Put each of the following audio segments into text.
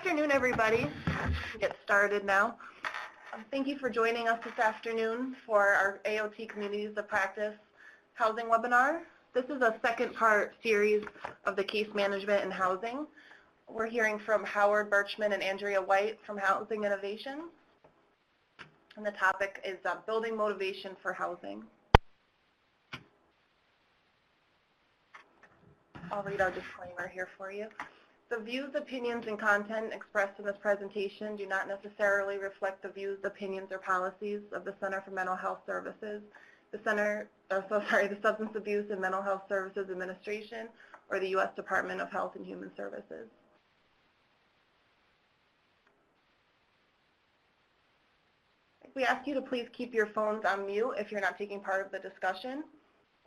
afternoon, everybody. We'll get started now. Thank you for joining us this afternoon for our AOT Communities of Practice Housing webinar. This is a second-part series of the case management and housing. We're hearing from Howard Birchman and Andrea White from Housing Innovation. And the topic is building motivation for housing. I'll read our disclaimer here for you. The views, opinions, and content expressed in this presentation do not necessarily reflect the views, opinions, or policies of the Center for Mental Health Services, the Substance Abuse and Mental Health Services Administration, or the U.S. Department of Health and Human Services. We ask you to please keep your phones on mute if you're not taking part of the discussion,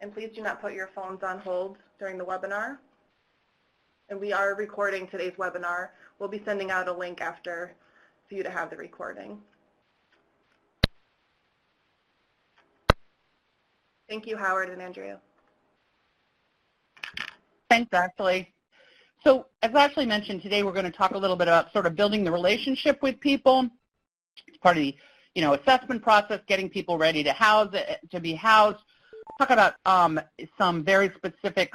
and please do not put your phones on hold during the webinar. And we are recording today's webinar. We'll be sending out a link after for you to have the recording. Thank you, Howard and Andrea. Thanks, Ashley. So as Ashley mentioned, today we're going to talk a little bit about sort of building the relationship with people. It's part of the assessment process, getting people ready to be housed. Talk about some very specific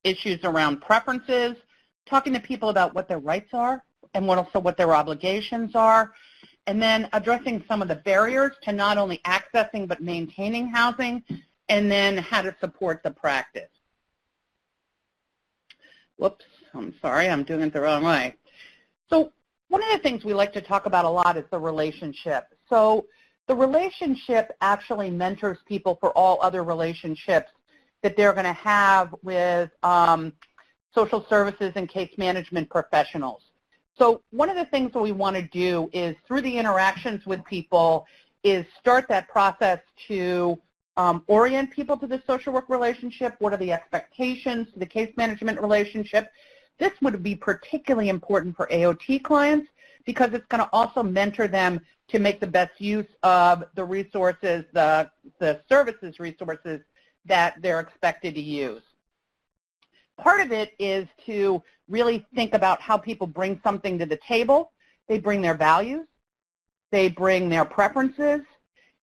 issues around preferences, talking to people about what their rights are and what their obligations are, and then addressing some of the barriers to not only accessing but maintaining housing, and then how to support the practice. Whoops, I'm sorry, I'm doing it the wrong way. So one of the things we like to talk about a lot is the relationship. So the relationship actually mentors people for all other relationships that they're going to have with social services and case management professionals. So one of the things that we want to do is, through the interactions with people, is start that process to orient people to the social work relationship. What are the expectations to the case management relationship? This would be particularly important for AOT clients because it's going to also mentor them to make the best use of the resources, the services resources that they're expected to use. Part of it is to really think about how people bring something to the table. They bring their values. They bring their preferences.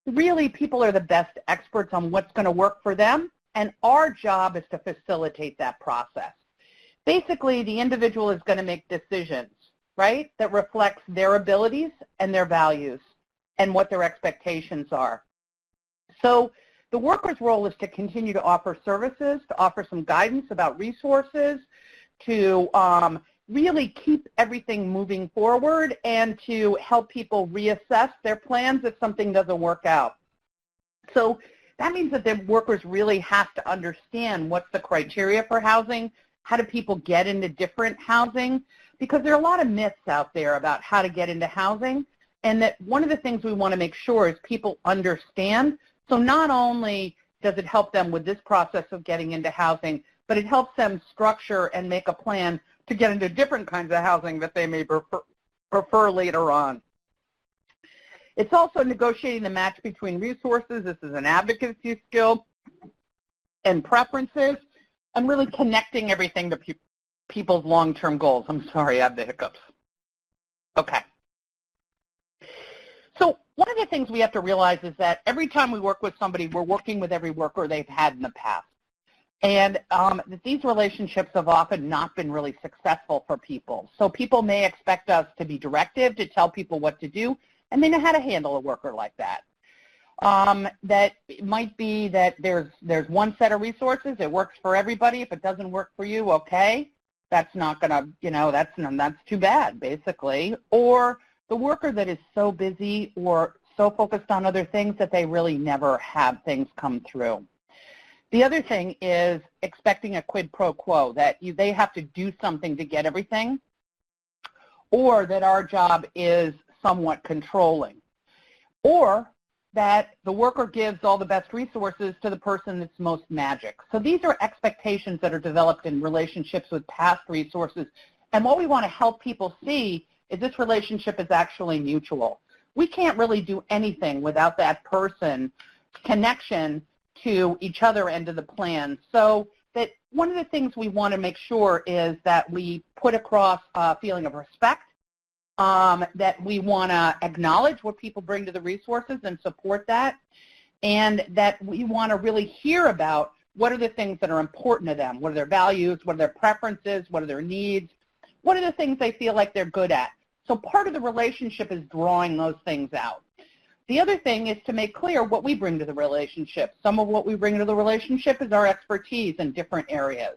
Really, people are the best experts on what's going to work for them, and our job is to facilitate that process. Basically, the individual is going to make decisions, right, that reflects their abilities and their values and what their expectations are. So the worker's role is to continue to offer services, to offer some guidance about resources, to really keep everything moving forward, and to help people reassess their plans if something doesn't work out. So that means that the workers really have to understand what's the criteria for housing, how do people get into different housing, because there are a lot of myths out there about how to get into housing, and that one of the things we want to make sure is people understand. So not only does it help them with this process of getting into housing, but it helps them structure and make a plan to get into different kinds of housing that they may prefer later on. It's also negotiating the match between resources. This is an advocacy skill, and preferences, and really connecting everything to people's long-term goals. I'm sorry, I have the hiccups. Okay. So one of the things we have to realize is that every time we work with somebody, we're working with every worker they've had in the past. And these relationships have often not been really successful for people. So people may expect us to be directive, to tell people what to do, and they know how to handle a worker like that. That it might be that there's one set of resources, it works for everybody. If it doesn't work for you, okay, that's not going to, that's too bad, basically. Or the worker that is so busy or so focused on other things that they really never have things come through. The other thing is expecting a quid pro quo, that they have to do something to get everything, or that our job is somewhat controlling, or that the worker gives all the best resources to the person that's most magic. So these are expectations that are developed in relationships with past resources, and what we want to help people see is this relationship is actually mutual. We can't really do anything without that person's connection to each other and to the plan. So that one of the things we want to make sure is that we put across a feeling of respect that we want to acknowledge what people bring to the resources and support that, and that we want to really hear about what are the things that are important to them, what are their values, what are their preferences, what are their needs, what are the things they feel like they're good at. So part of the relationship is drawing those things out. The other thing is to make clear what we bring to the relationship. Some of what we bring to the relationship is our expertise in different areas,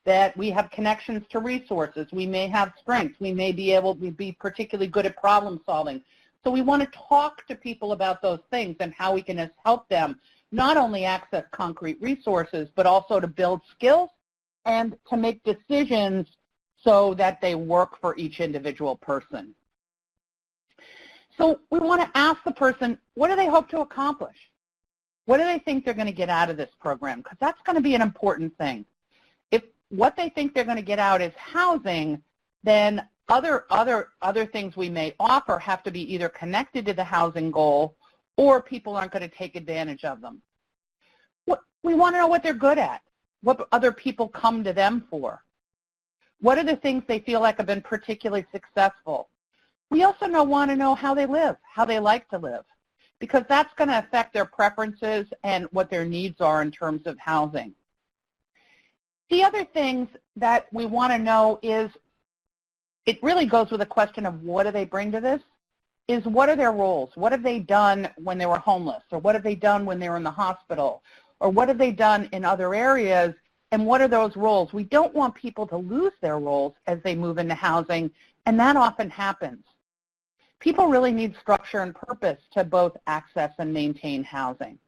that we have connections to resources. We may have strengths. We may be able to be particularly good at problem solving. So we want to talk to people about those things and how we can help them not only access concrete resources, but also to build skills and to make decisions so that they work for each individual person. So we want to ask the person, what do they hope to accomplish? What do they think they're going to get out of this program? Because that's going to be an important thing. If what they think they're going to get out is housing, then other things we may offer have to be either connected to the housing goal or people aren't going to take advantage of them. We want to know what they're good at, what other people come to them for. What are the things they feel like have been particularly successful? We also want to know how they live, how they like to live, because that's going to affect their preferences and what their needs are in terms of housing. The other things that we want to know is, it really goes with the question of what do they bring to this, is what are their roles? What have they done when they were homeless? Or what have they done when they were in the hospital? Or what have they done in other areas? And what are those roles? We don't want people to lose their roles as they move into housing, and that often happens. People really need structure and purpose to both access and maintain housing.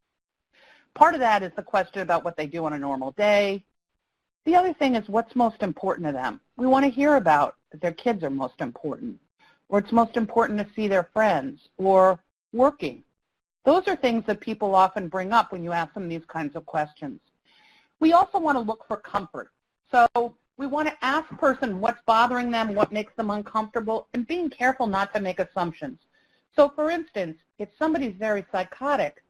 Part of that is the question about what they do on a normal day. The other thing is what's most important to them. We want to hear about that their kids are most important, or it's most important to see their friends, or working. Those are things that people often bring up when you ask them these kinds of questions. We also want to look for comfort. So we want to ask a person what's bothering them, what makes them uncomfortable, and being careful not to make assumptions. So for instance, if somebody's very psychotic,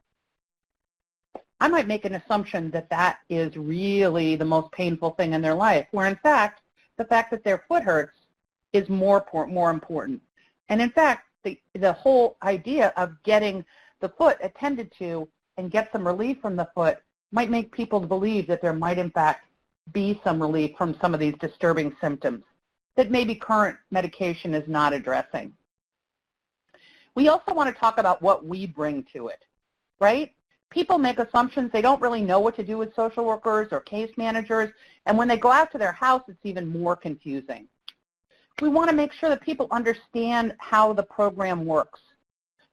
I might make an assumption that that is really the most painful thing in their life, where in fact, the fact that their foot hurts is more important. And in fact, the whole idea of getting the foot attended to and get some relief from the foot might make people believe that there might in fact be some relief from some of these disturbing symptoms that maybe current medication is not addressing. We also want to talk about what we bring to it, right? People make assumptions. They don't really know what to do with social workers or case managers, and when they go out to their house, it's even more confusing. We want to make sure that people understand how the program works.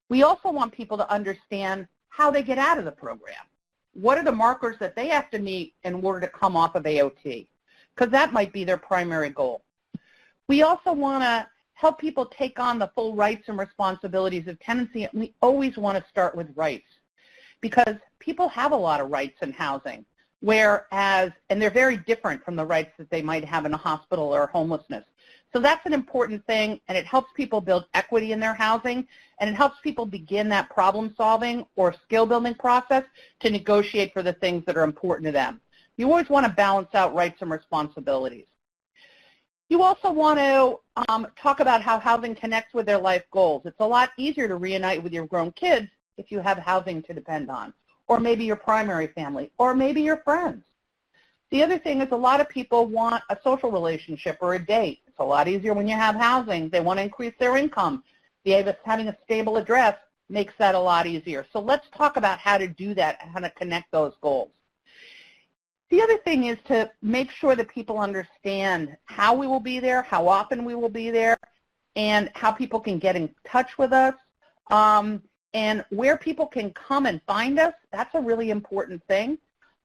We also want people to understand how they get out of the program. What are the markers that they have to meet in order to come off of AOT? Because that might be their primary goal. We also want to help people take on the full rights and responsibilities of tenancy, and we always want to start with rights because people have a lot of rights in housing, and they're very different from the rights that they might have in a hospital or homelessness. So that's an important thing, and it helps people build equity in their housing, and it helps people begin that problem-solving or skill-building process to negotiate for the things that are important to them. You always want to balance out rights and responsibilities. You also want to talk about how housing connects with their life goals. It's a lot easier to reunite with your grown kids if you have housing to depend on, or maybe your primary family, or maybe your friends. The other thing is a lot of people want a social relationship or a date. It's a lot easier when you have housing. They want to increase their income. Having a stable address makes that a lot easier. So let's talk about how to do that, how to connect those goals. The other thing is to make sure that people understand how we will be there, how often we will be there, and how people can get in touch with us, and where people can come and find us. That's a really important thing,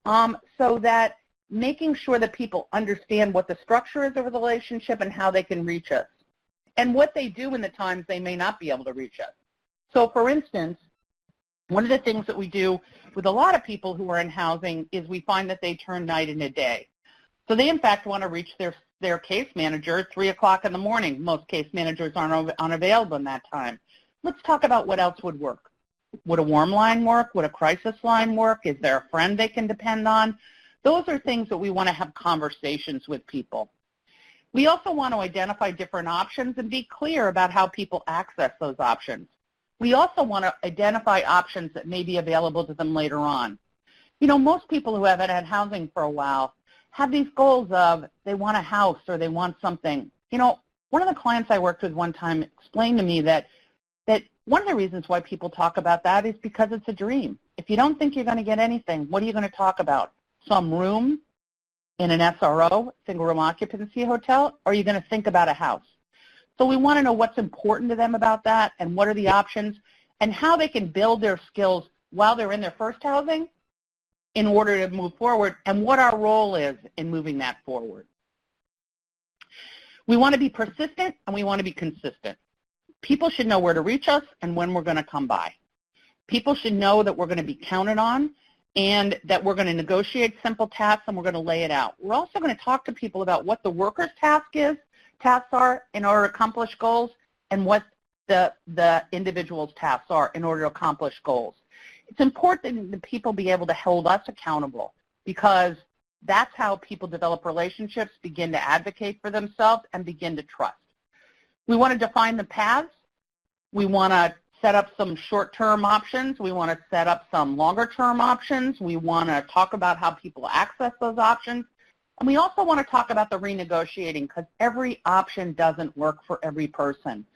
so that making sure that people understand what the structure is of the relationship and how they can reach us, and what they do in the times they may not be able to reach us. So for instance, one of the things that we do with a lot of people who are in housing is we find that they turn night into day. So they in fact want to reach their case manager at 3 o'clock in the morning. Most case managers aren't unavailable in that time. Let's talk about what else would work. Would a warm line work? Would a crisis line work? Is there a friend they can depend on? Those are things that we want to have conversations with people. We also want to identify different options and be clear about how people access those options. We also want to identify options that may be available to them later on. You know, most people who haven't had housing for a while have these goals of they want a house or they want something. You know, one of the clients I worked with one time explained to me that one of the reasons why people talk about that is because it's a dream. If you don't think you're going to get anything, what are you going to talk about? Some room in an SRO, single room occupancy hotel, or are you going to think about a house? So we want to know what's important to them about that and what are the options and how they can build their skills while they're in their first housing in order to move forward and what our role is in moving that forward. We want to be persistent and we want to be consistent. People should know where to reach us and when we're going to come by. People should know that we're going to be counted on and that we're going to negotiate simple tasks and we're going to lay it out. We're also going to talk to people about what the worker's tasks are in order to accomplish goals and what the individual's tasks are in order to accomplish goals. It's important that people be able to hold us accountable because that's how people develop relationships, begin to advocate for themselves, and begin to trust. We want to define the paths. We want to set up some short-term options. We want to set up some longer-term options. We want to talk about how people access those options. And we also want to talk about the renegotiating because every option doesn't work for every person.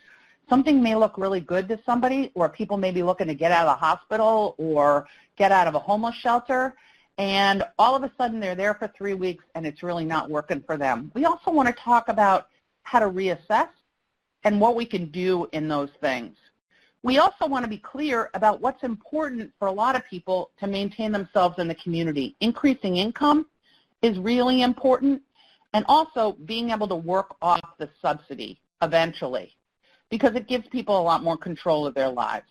Something may look really good to somebody, or people may be looking to get out of the hospital or get out of a homeless shelter, and all of a sudden they're there for 3 weeks and it's really not working for them. We also want to talk about how to reassess and what we can do in those things. We also want to be clear about what's important for a lot of people to maintain themselves in the community. Increasing income is really important, and also being able to work off the subsidy eventually because it gives people a lot more control of their lives.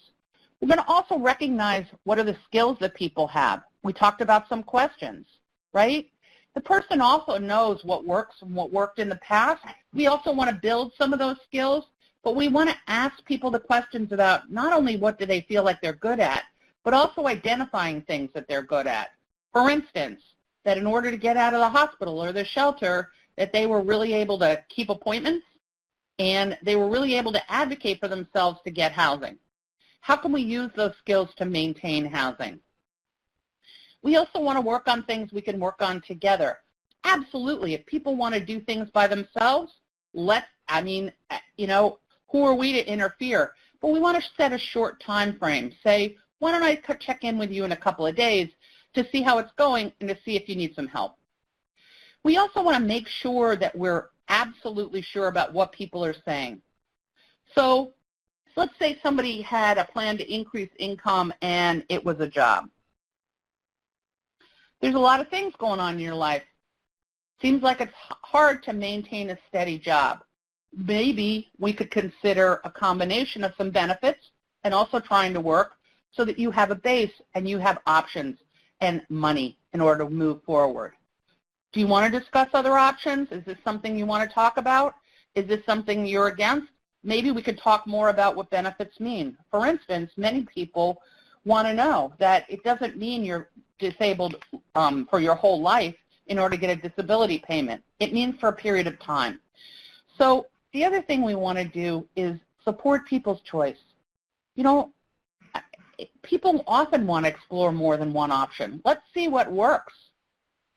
We're going to also recognize what are the skills that people have. We talked about some questions, right? The person also knows what works and what worked in the past. We also want to build some of those skills, but we want to ask people the questions about not only what do they feel like they're good at, but also identifying things that they're good at. For instance, that in order to get out of the hospital or the shelter, that they were really able to keep appointments and they were really able to advocate for themselves to get housing. How can we use those skills to maintain housing? We also want to work on things we can work on together. Absolutely. If people want to do things by themselves, who are we to interfere? But we want to set a short time frame. Say, why don't I check in with you in a couple of days to see how it's going and to see if you need some help. We also want to make sure that we're absolutely sure about what people are saying. So let's say somebody had a plan to increase income and it was a job. There's a lot of things going on in your life. Seems like it's hard to maintain a steady job. Maybe we could consider a combination of some benefits and also trying to work so that you have a base and you have options and money in order to move forward. Do you want to discuss other options? Is this something you want to talk about? Is this something you're against? Maybe we could talk more about what benefits mean. For instance, many people want to know that it doesn't mean you're disabled for your whole life in order to get a disability payment. It means for a period of time. So the other thing we want to do is support people's choice. You know, people often want to explore more than one option. Let's see what works.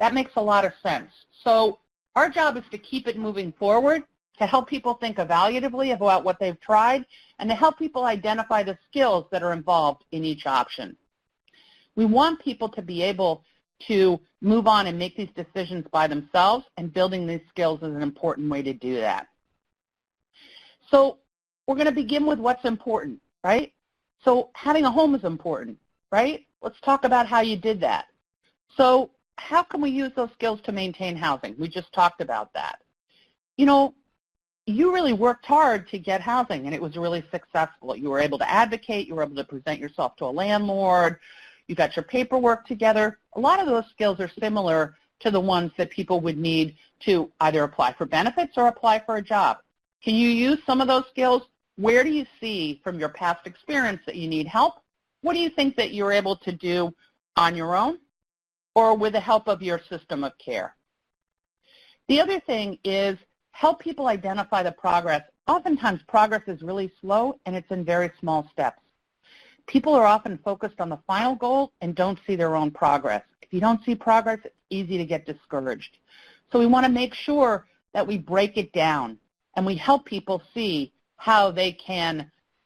That makes a lot of sense. So our job is to keep it moving forward, to help people think evaluatively about what they've tried, and to help people identify the skills that are involved in each option. We want people to be able to move on and make these decisions by themselves, and building these skills is an important way to do that. So we're going to begin with what's important, right? So having a home is important, right? Let's talk about how you did that. So how can we use those skills to maintain housing? We just talked about that. You know, you really worked hard to get housing, and it was really successful. You were able to advocate. You were able to present yourself to a landlord. You got your paperwork together. A lot of those skills are similar to the ones that people would need to either apply for benefits or apply for a job. Can you use some of those skills? Where do you see from your past experience that you need help? What do you think that you're able to do on your own or with the help of your system of care? The other thing is help people identify the progress. Oftentimes progress is really slow and it's in very small steps. People are often focused on the final goal and don't see their own progress. If you don't see progress, it's easy to get discouraged. So we want to make sure that we break it down and we help people see how they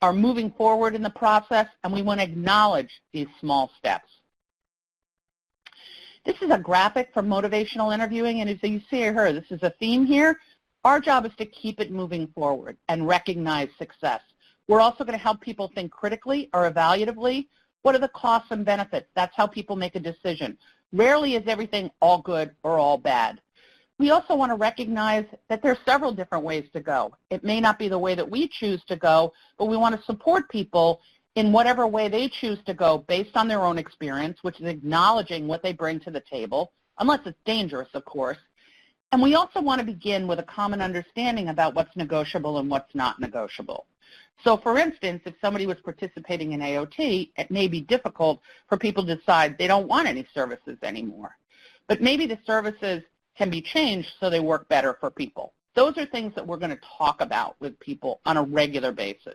are moving forward in the process, and we want to acknowledge these small steps. This is a graphic for motivational interviewing, and as you see here, this is a theme here. Our job is to keep it moving forward and recognize success. We're also going to help people think critically or evaluatively. What are the costs and benefits? That's how people make a decision. Rarely is everything all good or all bad. We also want to recognize that there are several different ways to go. It may not be the way that we choose to go, but we want to support people in whatever way they choose to go based on their own experience, which is acknowledging what they bring to the table, unless it's dangerous, of course. And we also want to begin with a common understanding about what's negotiable and what's not negotiable. So, for instance, if somebody was participating in AOT, it may be difficult for people to decide they don't want any services anymore. But maybe the services can be changed so they work better for people. Those are things that we're going to talk about with people on a regular basis.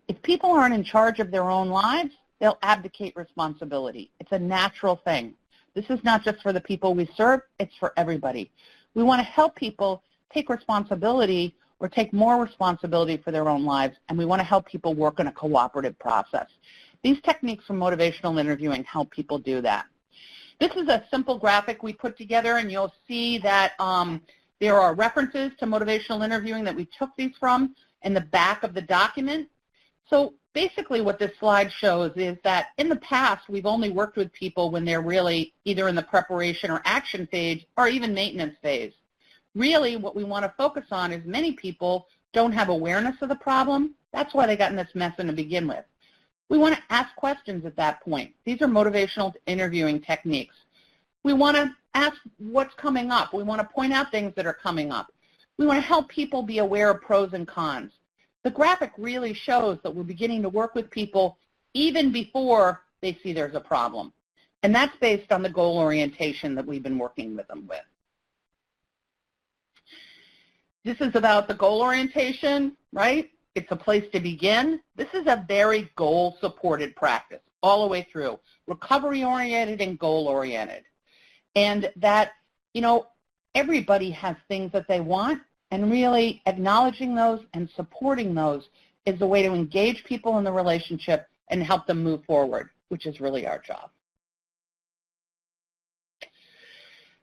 If people aren't in charge of their own lives, they'll abdicate responsibility. It's a natural thing. This is not just for the people we serve, it's for everybody. We want to help people take responsibility or take more responsibility for their own lives, and we want to help people work in a cooperative process. These techniques from motivational interviewing help people do that. This is a simple graphic we put together, and you'll see that there are references to motivational interviewing that we took these from in the back of the document. So basically what this slide shows is that in the past, we've only worked with people when they're really either in the preparation or action phase or even maintenance phase. Really, what we want to focus on is many people don't have awareness of the problem. That's why they got in this mess to begin with. We want to ask questions at that point. These are motivational interviewing techniques. We want to ask what's coming up. We want to point out things that are coming up. We want to help people be aware of pros and cons. The graphic really shows that we're beginning to work with people even before they see there's a problem. And that's based on the goal orientation that we've been working with them with. This is about the goal orientation, right? It's a place to begin. This is a very goal-supported practice all the way through, recovery-oriented and goal-oriented. And that, everybody has things that they want, and really acknowledging those and supporting those is the way to engage people in the relationship and help them move forward, which is really our job.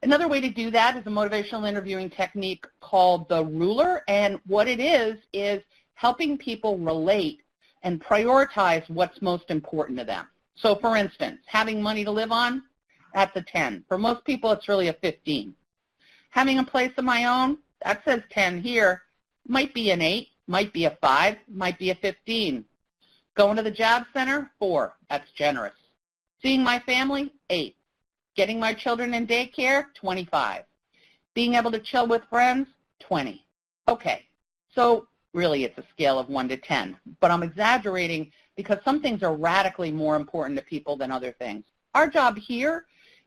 Another way to do that is a motivational interviewing technique called the ruler, and what it is helping people relate and prioritize what's most important to them. So for instance, having money to live on, that's a 10. For most people, it's really a 15. Having a place of my own, that says 10 here, might be an 8, might be a 5, might be a 15. Going to the job center, 4, that's generous. Seeing my family, 8. Getting my children in daycare, 25. Being able to chill with friends, 20. Okay, so really it's a scale of 1 to 10, but I'm exaggerating because some things are radically more important to people than other things. Our job here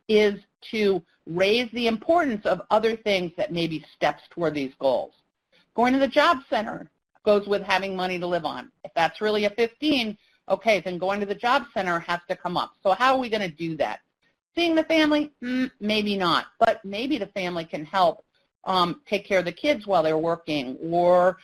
is to raise the importance of other things that may be steps toward these goals. Going to the job center goes with having money to live on. If that's really a 15, okay, then going to the job center has to come up. So how are we going to do that? Seeing the family? Maybe not, but maybe the family can help take care of the kids while they're working, or,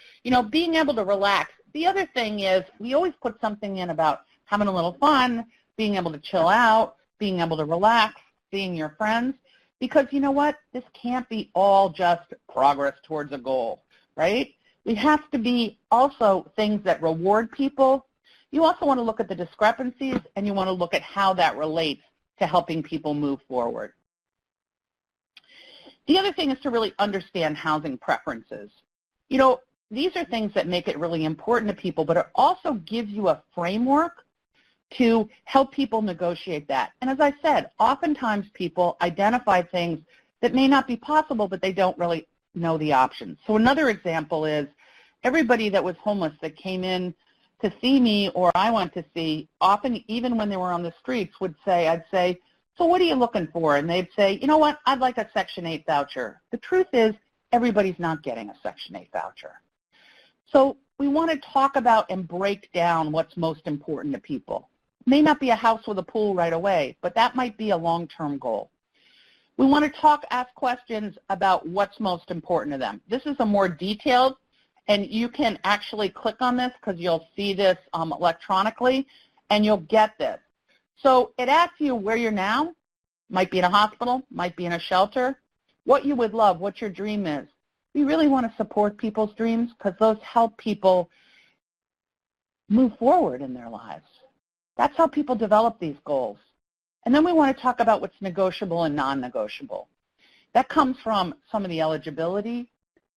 being able to relax. The other thing is we always put something in about having a little fun, being able to chill out, being able to relax, seeing your friends, because you know what? This can't be all just progress towards a goal, right? It has to be also things that reward people. You also want to look at the discrepancies, and you want to look at how that relates to helping people move forward. The other thing is to really understand housing preferences. These are things that make it really important to people, but it also gives you a framework to help people negotiate that. And as I said, oftentimes people identify things that may not be possible, but they don't really know the options. So another example is everybody that was homeless that came in to see me or I went to see, often even when they were on the streets, I'd say, So what are you looking for? And they'd say, you know what, I'd like a Section 8 voucher. The truth is, everybody's not getting a Section 8 voucher. So we want to talk about and break down what's most important to people. It may not be a house with a pool right away, but that might be a long-term goal. We want to ask questions about what's most important to them. This is a more detailed, and you can actually click on this because you'll see this electronically, and you'll get this. So it asks you where you're now, might be in a hospital, might be in a shelter, what you would love, what your dream is. We really want to support people's dreams because those help people move forward in their lives. That's how people develop these goals. And then we want to talk about what's negotiable and non-negotiable. That comes from some of the eligibility.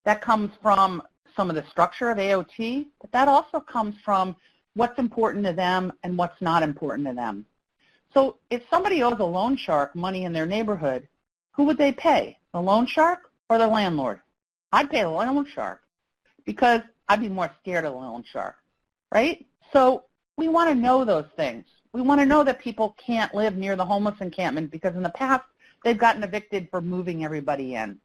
That comes from some of the structure of AOT. But that also comes from what's important to them and what's not important to them. So if somebody owes a loan shark money in their neighborhood, who would they pay? The loan shark or the landlord? I'd pay the loan shark because I'd be more scared of the loan shark, right? So we want to know those things. We want to know that people can't live near the homeless encampment because in the past they've gotten evicted for moving everybody in.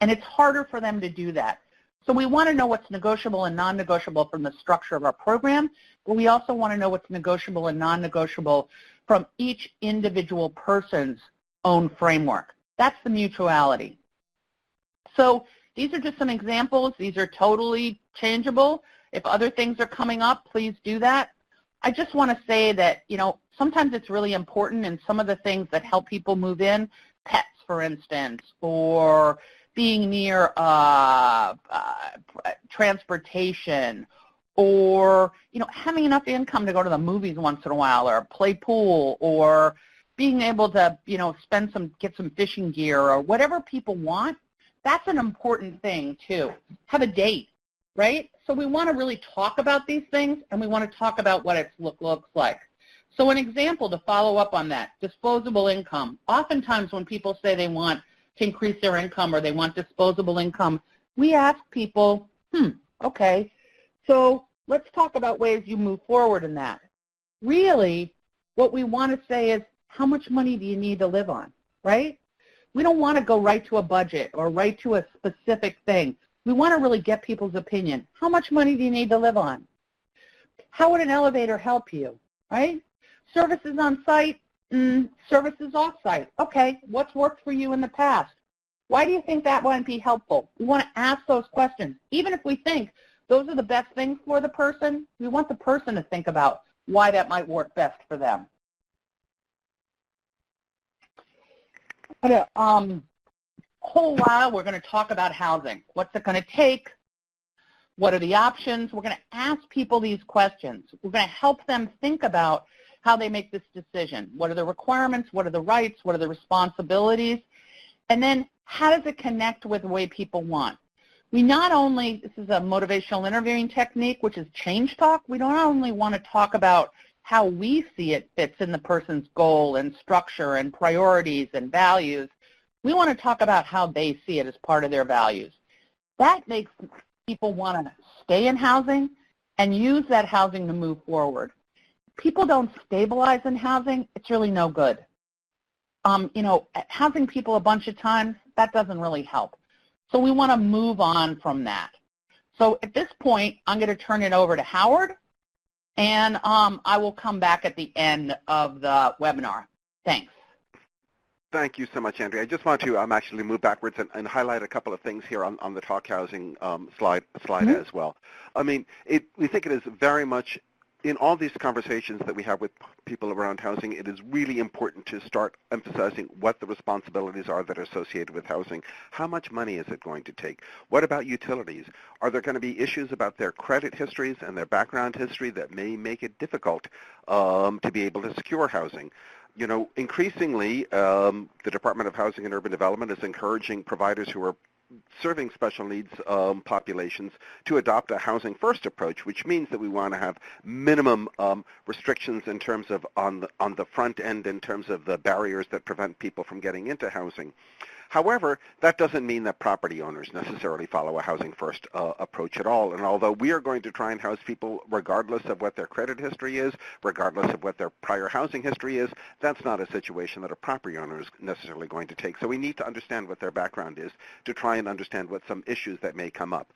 And it's harder for them to do that. So we want to know what's negotiable and non-negotiable from the structure of our program, but we also want to know what's negotiable and non-negotiable from each individual person's own framework. That's the mutuality. So these are just some examples. These are totally changeable. If other things are coming up, please do that. I just want to say that, you know, sometimes it's really important in some of the things that help people move in, pets, for instance, or being near transportation, or, you know, having enough income to go to the movies once in a while or play pool, or being able to, you know, get some fishing gear or whatever people want. That's an important thing, too. Have a date, right? So we want to really talk about these things, and we want to talk about what it looks like. So an example to follow up on that, disposable income. Oftentimes when people say they want to increase their income or they want disposable income, we ask people, okay, so let's talk about ways you move forward in that. Really, what we want to say is, how much money do you need to live on, right? We don't want to go right to a budget or right to a specific thing. We want to really get people's opinion. How much money do you need to live on? How would an elevator help you, right? Services on site, services off site. Okay, what's worked for you in the past? Why do you think that might be helpful? We want to ask those questions. Even if we think those are the best things for the person, we want the person to think about why that might work best for them. Whole while we're going to talk about housing. What's it going to take? What are the options? We're going to ask people these questions. We're going to help them think about how they make this decision. What are the requirements? What are the rights? What are the responsibilities? And then how does it connect with the way people want? We not only, this is a motivational interviewing technique, which is change talk. We don't only want to talk about how we see it fits in the person's goal and structure and priorities and values. We want to talk about how they see it as part of their values. That makes people want to stay in housing and use that housing to move forward. People don't stabilize in housing, it's really no good. You know, housing people a bunch of times, that doesn't really help. So we want to move on from that. So at this point, I'm going to turn it over to Howard, and I will come back at the end of the webinar. Thanks. Thank you so much, Andrea. I just want to actually move backwards and highlight a couple of things here on the talk housing slide as well. I mean, we think it is very much, in all these conversations that we have with people around housing, it is really important to start emphasizing what the responsibilities are that are associated with housing. How much money is it going to take? What about utilities? Are there going to be issues about their credit histories and their background history that may make it difficult to be able to secure housing? You know, increasingly, the Department of Housing and Urban Development is encouraging providers who are serving special needs populations to adopt a housing first approach, which means that we want to have minimum restrictions in terms of on the front end in terms of the barriers that prevent people from getting into housing. However, that doesn't mean that property owners necessarily follow a housing first approach at all. And although we are going to try and house people regardless of what their credit history is, regardless of what their prior housing history is, that's not a situation that a property owner is necessarily going to take. So we need to understand what their background is to try and understand what some issues that may come up.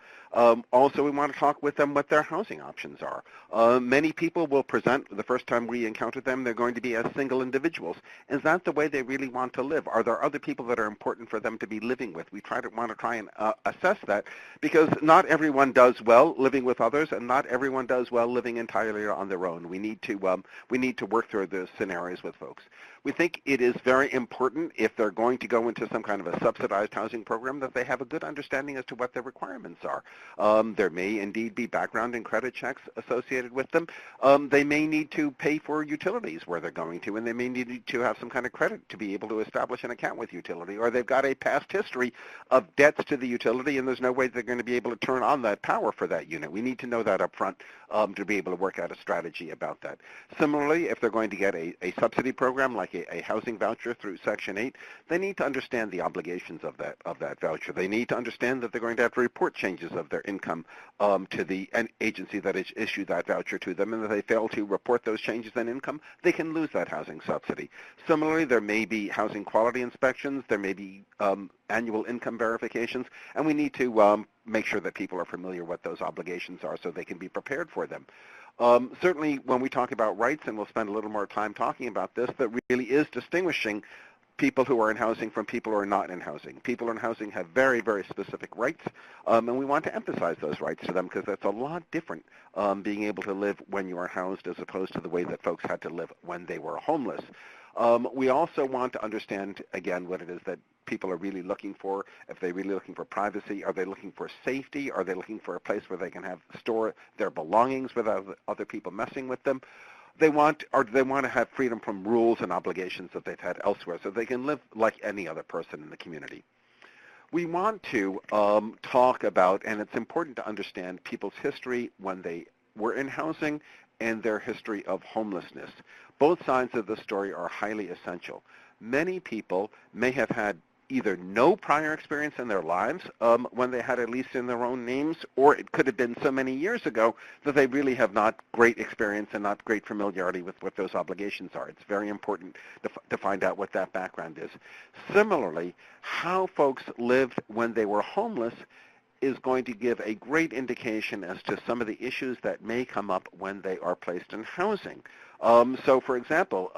Also, we want to talk with them what their housing options are. Many people will present, the first time we encounter them, they're going to be as single individuals. Is that the way they really want to live? Are there other people that are important for them to be living with? We want to try and assess that, because not everyone does well living with others, and not everyone does well living entirely on their own. We need to work through those scenarios with folks. We think it is very important, if they're going to go into some kind of a subsidized housing program, that they have a good understanding as to what their requirements are. There may indeed be background and credit checks associated with them. They may need to pay for utilities where they're going to, and they may need to have some kind of credit to be able to establish an account with utility, or they've got a past history of debts to the utility, and there's no way they're going to be able to turn on that power for that unit. We need to know that up front to be able to work out a strategy about that. Similarly, if they're going to get a subsidy program like a housing voucher through Section 8, they need to understand the obligations of that voucher. They need to understand that they're going to have to report changes of their income to the agency that has issued that voucher to them, and if they fail to report those changes in income, they can lose that housing subsidy. Similarly, there may be housing quality inspections, there may be annual income verifications, and we need to make sure that people are familiar what those obligations are so they can be prepared for them. Certainly when we talk about rights, and we'll spend a little more time talking about this, that really is distinguishing people who are in housing from people who are not in housing. People in housing have very, very specific rights, and we want to emphasize those rights to them, because that's a lot different being able to live when you are housed as opposed to the way that folks had to live when they were homeless. We also want to understand, again, what it is that people are really looking for. If they're really looking for privacy, are they looking for safety? Are they looking for a place where they can store their belongings without other people messing with them? Do they want to have freedom from rules and obligations that they've had elsewhere, so they can live like any other person in the community? We want to talk about, and it's important to understand people's history when they were in housing and their history of homelessness. Both sides of the story are highly essential. Many people may have had either no prior experience in their lives when they had a lease in their own names, or it could have been so many years ago that they really have not great experience and not great familiarity with what those obligations are. It's very important to find out what that background is. Similarly, how folks lived when they were homeless is going to give a great indication as to some of the issues that may come up when they are placed in housing. So, for example,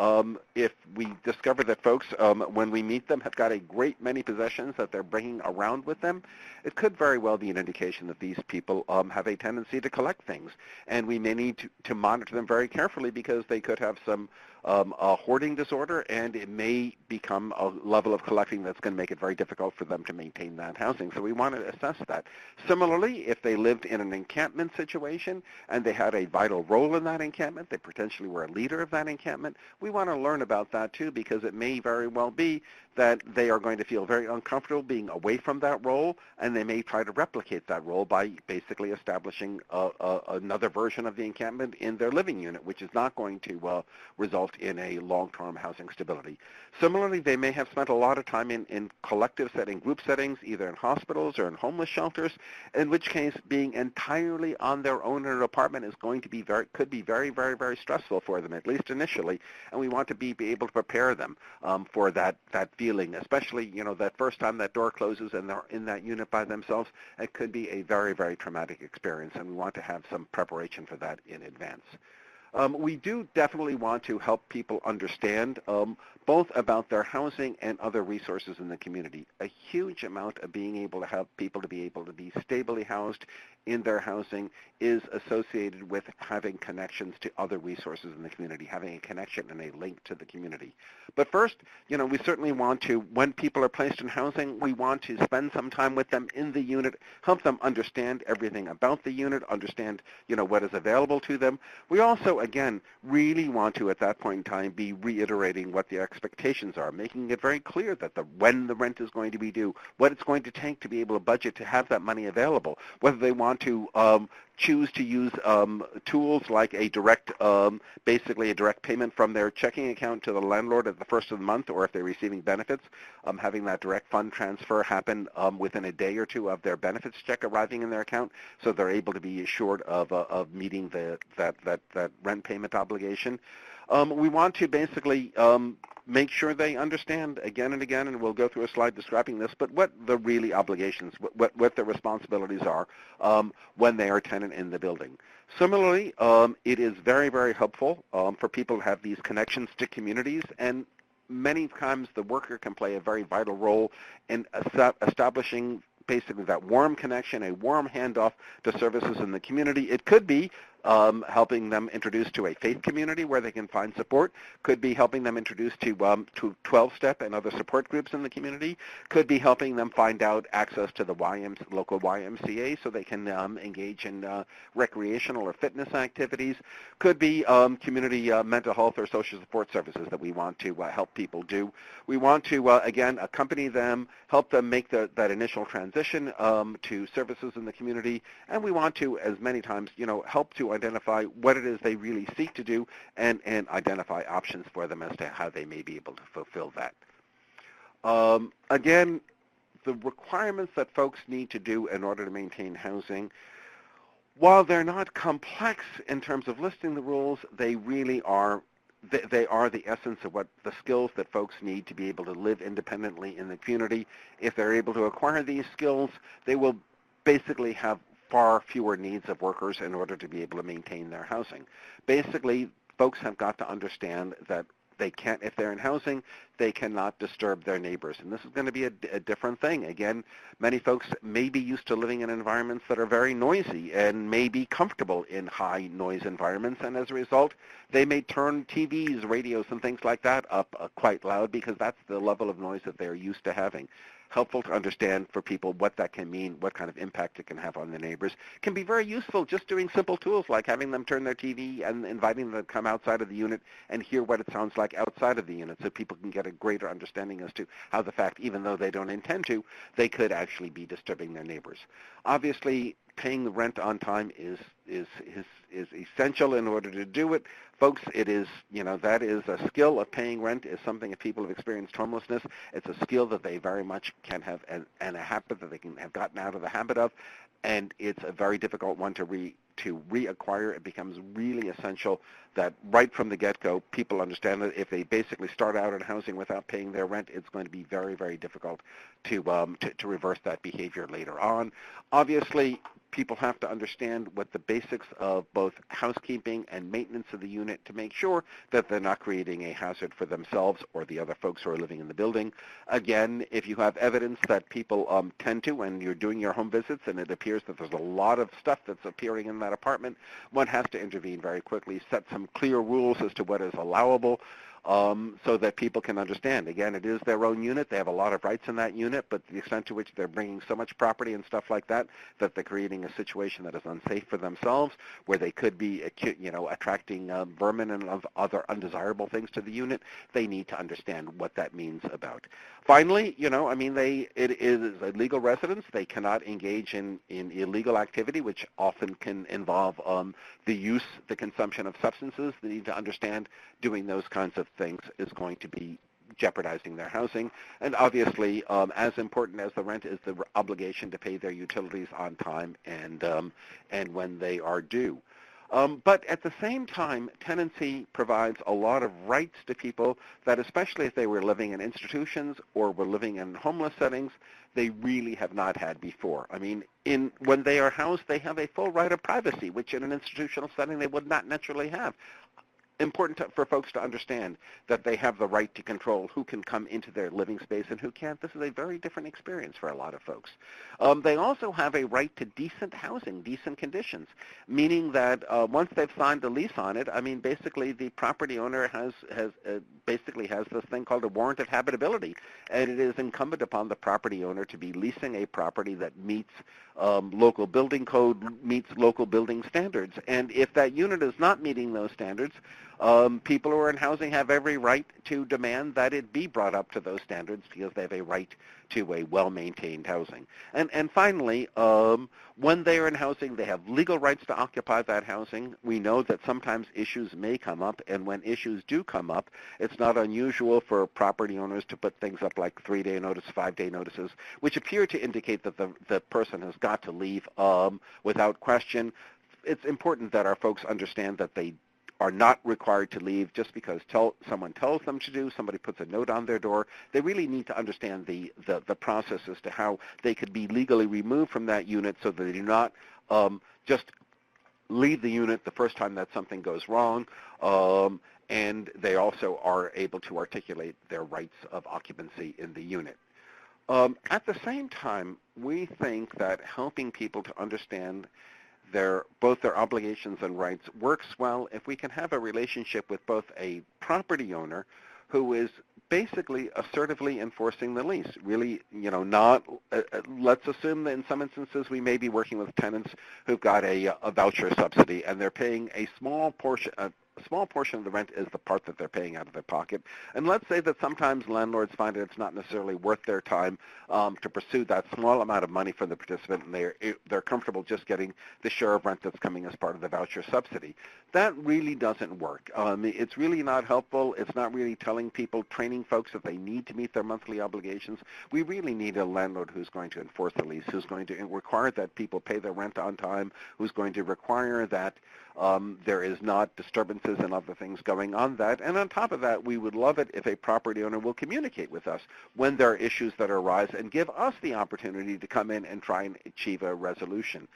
if we discover that folks, when we meet them, have got a great many possessions that they're bringing around with them, it could very well be an indication that these people have a tendency to collect things. And we may need to monitor them very carefully, because they could have some a hoarding disorder, and it may become a level of collecting that's going to make it very difficult for them to maintain that housing. So we want to assess that. Similarly, if they lived in an encampment situation and they had a vital role in that encampment, they potentially were a leader of that encampment, we want to learn about that too, because it may very well be that they are going to feel very uncomfortable being away from that role, and they may try to replicate that role by basically establishing another version of the encampment in their living unit, which is not going to result in a long-term housing stability. Similarly, they may have spent a lot of time in collective setting, group settings, either in hospitals or in homeless shelters, in which case being entirely on their own in an apartment is going to be could be very, very, very stressful for them, at least initially, and we want to be able to prepare them for that feeling, especially, that first time that door closes and they're in that unit by themselves. It could be a very, very traumatic experience, and we want to have some preparation for that in advance. We do definitely want to help people understand both about their housing and other resources in the community. A huge amount of being able to have people to be able to be stably housed in their housing is associated with having connections to other resources in the community, having a connection and a link to the community. But first, we certainly want to, when people are placed in housing, we want to spend some time with them in the unit, help them understand everything about the unit, understand, what is available to them. We also, again, really want to, at that point in time, be reiterating what the expectations are, making it very clear that when the rent is going to be due, what it's going to take to be able to budget to have that money available, whether they want to choose to use tools like a direct, basically a direct payment from their checking account to the landlord at the first of the month, or if they're receiving benefits, having that direct fund transfer happen within a day or two of their benefits check arriving in their account, so they're able to be assured of meeting that rent payment obligation. We want to basically make sure they understand again and again, and we'll go through a slide describing this, but what the really obligations, what their responsibilities are when they are a tenant in the building. Similarly, it is very, very helpful for people to have these connections to communities, and many times the worker can play a very vital role in establishing basically that warm connection, a warm handoff to services in the community. It could be helping them introduce to a faith community where they can find support, could be helping them introduce to 12-step and other support groups in the community, could be helping them find out access to the local YMCA so they can engage in recreational or fitness activities, could be community mental health or social support services that we want to help people do. We want to, again, accompany them, help them make that initial transition to services in the community, and we want to, as many times, help to identify what it is they really seek to do and identify options for them as to how they may be able to fulfill that. Again, the requirements that folks need to do in order to maintain housing, while they're not complex in terms of listing the rules, they really are they are the essence of what the skills that folks need to be able to live independently in the community. If they're able to acquire these skills, they will basically have far fewer needs of workers in order to be able to maintain their housing. Basically, folks have got to understand that they can't, if they're in housing, they cannot disturb their neighbors. And this is going to be a different thing. Again, many folks may be used to living in environments that are very noisy and may be comfortable in high noise environments. And as a result, they may turn TVs, radios, and things like that up quite loud because that's the level of noise that they're used to having. Helpful to understand for people what that can mean, what kind of impact it can have on the neighbors. Can be very useful just doing simple tools like having them turn their TV and inviting them to come outside of the unit and hear what it sounds like outside of the unit so people can get a greater understanding as to how the fact, even though they don't intend to, they could actually be disturbing their neighbors. Obviously, paying the rent on time is essential in order to do it. Folks, it is, that is a skill of paying rent is something if people have experienced homelessness, it's a skill that they very much can have and a habit that they can have gotten out of the habit of, and it's a very difficult one to reacquire. It becomes really essential that right from the get-go, people understand that if they basically start out in housing without paying their rent, it's going to be very, very difficult to reverse that behavior later on. Obviously, people have to understand what the basics of both housekeeping and maintenance of the unit to make sure that they're not creating a hazard for themselves or the other folks who are living in the building. Again, if you have evidence that people tend to, and you're doing your home visits and it appears that there's a lot of stuff that's appearing in that apartment, one has to intervene very quickly, set some clear rules as to what is allowable, so that people can understand. Again, it is their own unit. They have a lot of rights in that unit, but the extent to which they're bringing so much property and stuff like that, that they're creating a situation that is unsafe for themselves, where they could be, attracting vermin and other undesirable things to the unit, they need to understand what that means about. Finally, it is a legal residence. They cannot engage in illegal activity, which often can involve the consumption of substances. They need to understand doing those kinds of things is going to be jeopardizing their housing. And obviously, as important as the rent is the obligation to pay their utilities on time and when they are due. But at the same time, tenancy provides a lot of rights to people that, especially if they were living in institutions or were living in homeless settings, they really have not had before. I mean, when they are housed, they have a full right of privacy, which in an institutional setting they would not naturally have. Important for folks to understand that they have the right to control who can come into their living space and who can't. This is a very different experience for a lot of folks. They also have a right to decent housing, decent conditions, meaning that once they've signed a lease on it, basically the property owner has this thing called a warrant of habitability, and it is incumbent upon the property owner to be leasing a property that meets local building code, meets local building standards. And if that unit is not meeting those standards, People who are in housing have every right to demand that it be brought up to those standards because they have a right to a well-maintained housing. And finally, when they are in housing, they have legal rights to occupy that housing. We know that sometimes issues may come up, and when issues do come up, it's not unusual for property owners to put things up like 3-day notice, 5-day notices, which appear to indicate that the person has got to leave without question. It's important that our folks understand that they are not required to leave just because someone tells them to do, somebody puts a note on their door. They really need to understand the process as to how they could be legally removed from that unit so that they do not just leave the unit the first time that something goes wrong, and they also are able to articulate their rights of occupancy in the unit. At the same time, we think that helping people to understand both their obligations and rights works well if we can have a relationship with both a property owner who is basically assertively enforcing the lease. Really, let's assume that in some instances we may be working with tenants who've got a voucher subsidy and they're paying a small portion of the rent is the part that they're paying out of their pocket. And let's say that sometimes landlords find that it's not necessarily worth their time to pursue that small amount of money from the participant, and they're comfortable just getting the share of rent that's coming as part of the voucher subsidy. That really doesn't work. It's really not helpful. It's not really training folks that they need to meet their monthly obligations. We really need a landlord who's going to enforce the lease, who's going to require that people pay their rent on time, who's going to require that there is not disturbances and other things going on that. And on top of that, we would love it if a property owner will communicate with us when there are issues that arise and give us the opportunity to come in and try and achieve a resolution.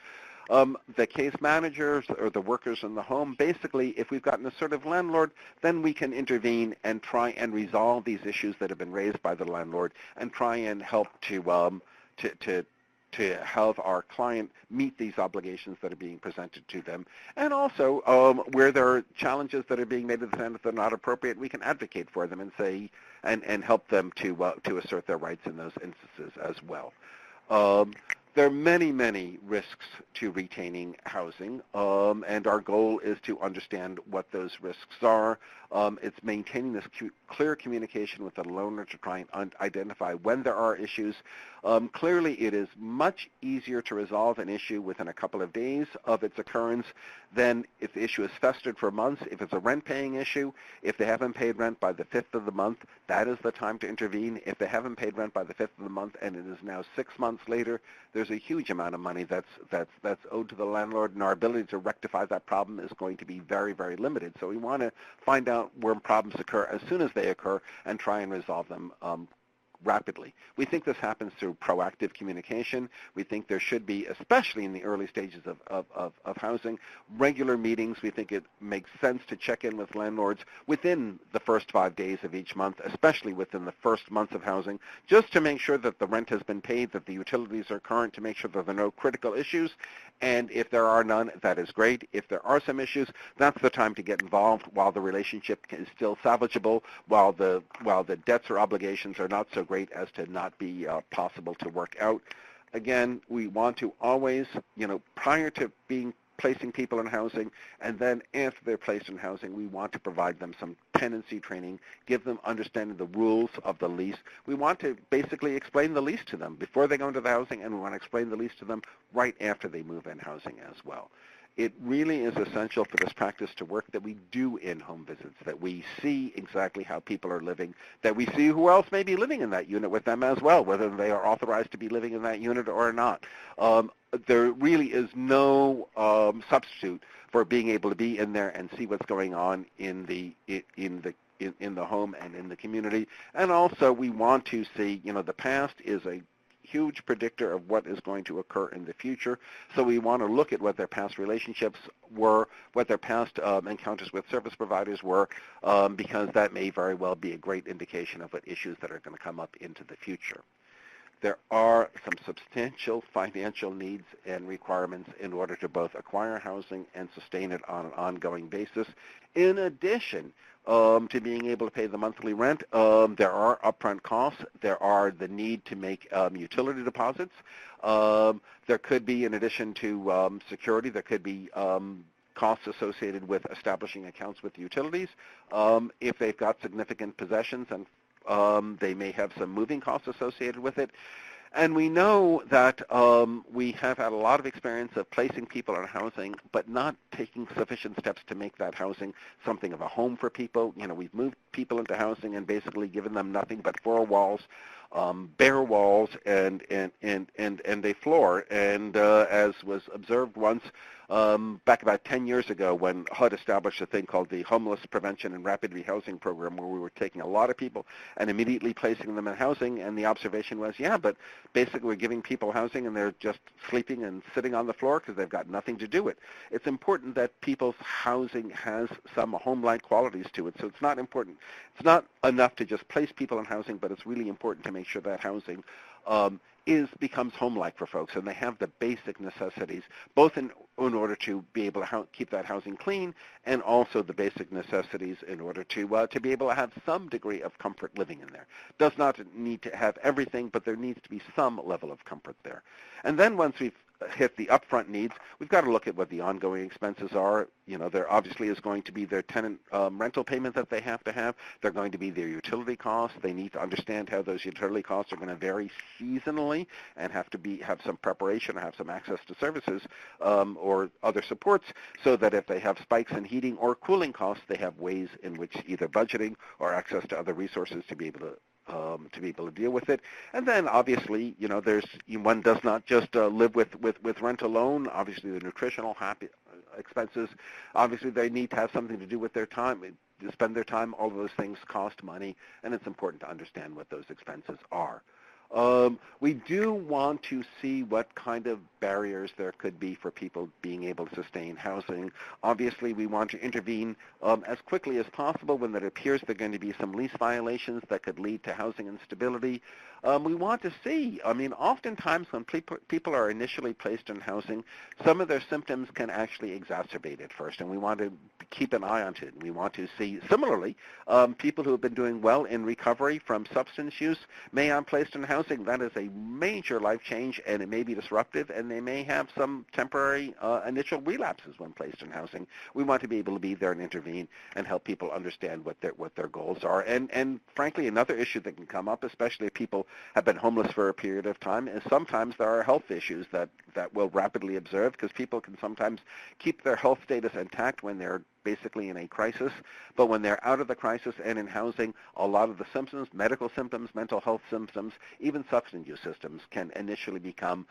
The case managers or the workers in the home, basically, if we've got an assertive landlord, then we can intervene and try and resolve these issues that have been raised by the landlord and try and help to have our client meet these obligations that are being presented to them. And also, where there are challenges that are being made to the tenant that are not appropriate, we can advocate for them and say, and help them to assert their rights in those instances as well. There are many, many risks to retaining housing, and our goal is to understand what those risks are. It's maintaining this clear communication with the loaner to try and identify when there are issues. Clearly, it is much easier to resolve an issue within a couple of days of its occurrence than if the issue is festered for months. If it's a rent-paying issue, if they haven't paid rent by the 5th of the month, that is the time to intervene. If they haven't paid rent by the 5th of the month and it is now 6 months later, there's a huge amount of money that's owed to the landlord, and our ability to rectify that problem is going to be very, very limited. So we want to find out where problems occur as soon as they occur and try and resolve them rapidly. We think this happens through proactive communication. We think there should be, especially in the early stages of housing, regular meetings. We think it makes sense to check in with landlords within the first 5 days of each month, especially within the first month of housing, just to make sure that the rent has been paid, that the utilities are current, to make sure that there are no critical issues. And if there are none, that is great. If there are some issues, that's the time to get involved while the relationship is still salvageable, while the debts or obligations are not so great as to not be possible to work out. Again, we want to always, prior to placing people in housing, and then after they're placed in housing, we want to provide them some tenancy training, give them understanding the rules of the lease. We want to basically explain the lease to them before they go into the housing, and we want to explain the lease to them right after they move in housing as well. It really is essential for this practice to work that we do in-home visits, that we see exactly how people are living, that we see who else may be living in that unit with them as well, whether they are authorized to be living in that unit or not. There really is no substitute for being able to be in there and see what's going on in the home and in the community. And also, we want to see, the past is a huge predictor of what is going to occur in the future. So we want to look at what their past relationships were, what their past encounters with service providers were, because that may very well be a great indication of what issues that are going to come up into the future. There are some substantial financial needs and requirements in order to both acquire housing and sustain it on an ongoing basis. In addition to being able to pay the monthly rent, there are upfront costs. There are the need to make utility deposits. There could be, in addition to security, there could be costs associated with establishing accounts with utilities. If they've got significant possessions, and they may have some moving costs associated with it. And we know that we have had a lot of experience of placing people in housing, but not taking sufficient steps to make that housing something of a home for people. You know, we've moved people into housing and basically given them nothing but four walls, bare walls, and a floor. And as was observed once back about 10 years ago, when HUD established a thing called the Homeless Prevention and Rapid Rehousing Program, where we were taking a lot of people and immediately placing them in housing, and the observation was, yeah, but basically we're giving people housing and they're just sleeping and sitting on the floor because they've got nothing to do with it. It's important that people's housing has some home-like qualities to it, so it's not important. It's not enough to just place people in housing, but it's really important to make sure that housing becomes home-like for folks, and they have the basic necessities, both in order to be able to keep that housing clean, and also the basic necessities in order to be able to have some degree of comfort living in there. Does not need to have everything, but there needs to be some level of comfort there. And then once we've hit the upfront needs, we've got to look at what the ongoing expenses are. You know, there obviously is going to be their tenant rental payment that they have to have. They're going to be their utility costs. They need to understand how those utility costs are going to vary seasonally and have some preparation or have some access to services or other supports, so that if they have spikes in heating or cooling costs, they have ways in which either budgeting or access to other resources to be able to deal with it. And then obviously, you know, one does not just live with rent alone. Obviously the nutritional expenses, obviously they need to have something to do with their time, to spend their time. All of those things cost money, and it's important to understand what those expenses are. We do want to see what kind of barriers there could be for people being able to sustain housing. Obviously, we want to intervene as quickly as possible when it appears there are going to be some lease violations that could lead to housing instability. We want to see, I mean, oftentimes when people are initially placed in housing, some of their symptoms can actually exacerbate it first, and we want to keep an eye on it. We want to see, similarly, people who have been doing well in recovery from substance use may be placed in housing. That is a major life change, and it may be disruptive, and they may have some temporary initial relapses when placed in housing. We want to be able to be there and intervene and help people understand what their goals are. And frankly, another issue that can come up, especially if people have been homeless for a period of time, is sometimes there are health issues that will rapidly observe, because people can sometimes keep their health status intact when they're basically in a crisis, but when they're out of the crisis and in housing, a lot of the symptoms, medical symptoms, mental health symptoms, even substance use symptoms can initially become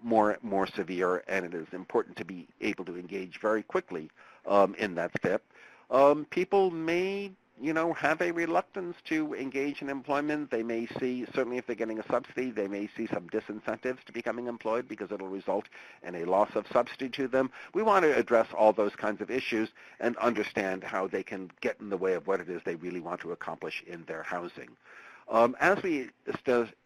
more severe, and it is important to be able to engage very quickly in that step. People may have a reluctance to engage in employment. They may see, certainly if they're getting a subsidy, they may see some disincentives to becoming employed because it'll result in a loss of subsidy to them. We want to address all those kinds of issues and understand how they can get in the way of what it is they really want to accomplish in their housing. As we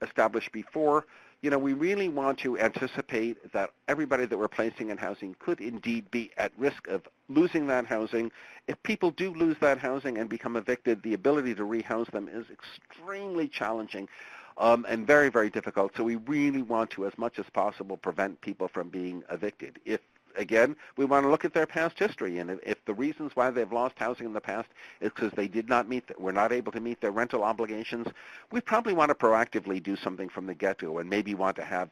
established before, we really want to anticipate that everybody that we're placing in housing could indeed be at risk of losing that housing. If people do lose that housing and become evicted, the ability to rehouse them is extremely challenging and very, very difficult. So we really want to, as much as possible, prevent people from being evicted. Again, we want to look at their past history, and if the reasons why they've lost housing in the past is because they were not able to meet their rental obligations, we probably want to proactively do something from the get-go, and maybe want to have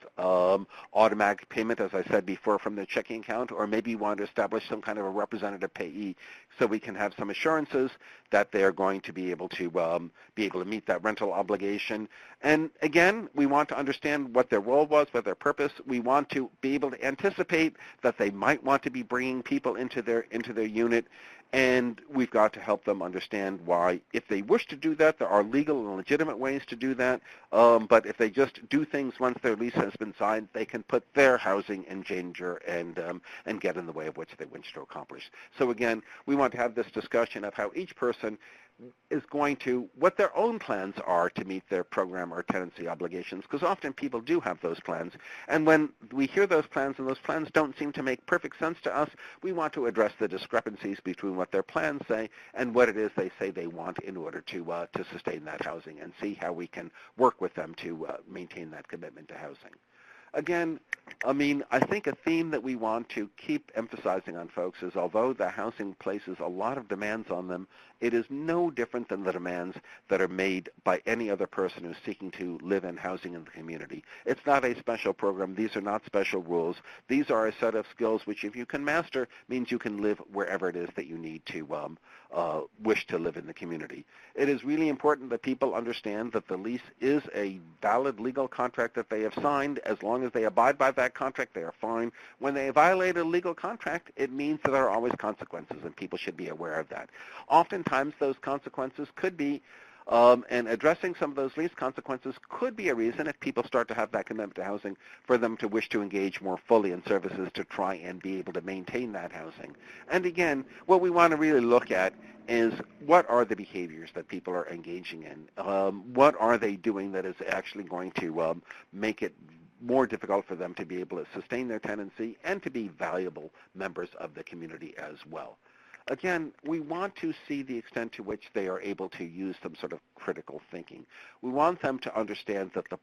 automatic payment, as I said before, from their checking account, or maybe want to establish some kind of a representative payee so we can have some assurances that they're going to be able to meet that rental obligation. And again, we want to understand what their role was, what their purpose. We want to be able to anticipate that they might want to be bringing people into their unit, and we've got to help them understand why, if they wish to do that, there are legal and legitimate ways to do that, but if they just do things once their lease has been signed, they can put their housing in danger and get in the way of what they wish to accomplish. So again, we want to have this discussion of how each person is going to, what their own plans are to meet their program or tenancy obligations, because often people do have those plans. And when we hear those plans and those plans don't seem to make perfect sense to us, we want to address the discrepancies between what their plans say and what it is they say they want in order to sustain that housing, and see how we can work with them to maintain that commitment to housing. Again, I mean, I think a theme that we want to keep emphasizing on folks is although the housing places a lot of demands on them, it is no different than the demands that are made by any other person who's seeking to live in housing in the community. It's not a special program. These are not special rules. These are a set of skills which, if you can master, means you can live wherever it is that you need to wish to live in the community. It is really important that people understand that the lease is a valid legal contract that they have signed. As long as they abide by that contract, they are fine. When they violate a legal contract, it means that there are always consequences, and people should be aware of that. Oftentimes, those consequences could be, and addressing some of those lease consequences could be a reason, if people start to have that commitment to housing, for them to wish to engage more fully in services to try and be able to maintain that housing. And again, what we want to really look at is what are the behaviors that people are engaging in? What are they doing that is actually going to make it more difficult for them to be able to sustain their tenancy and to be valuable members of the community as well. Again, we want to see the extent to which they are able to use some sort of critical thinking. We want them to understand that the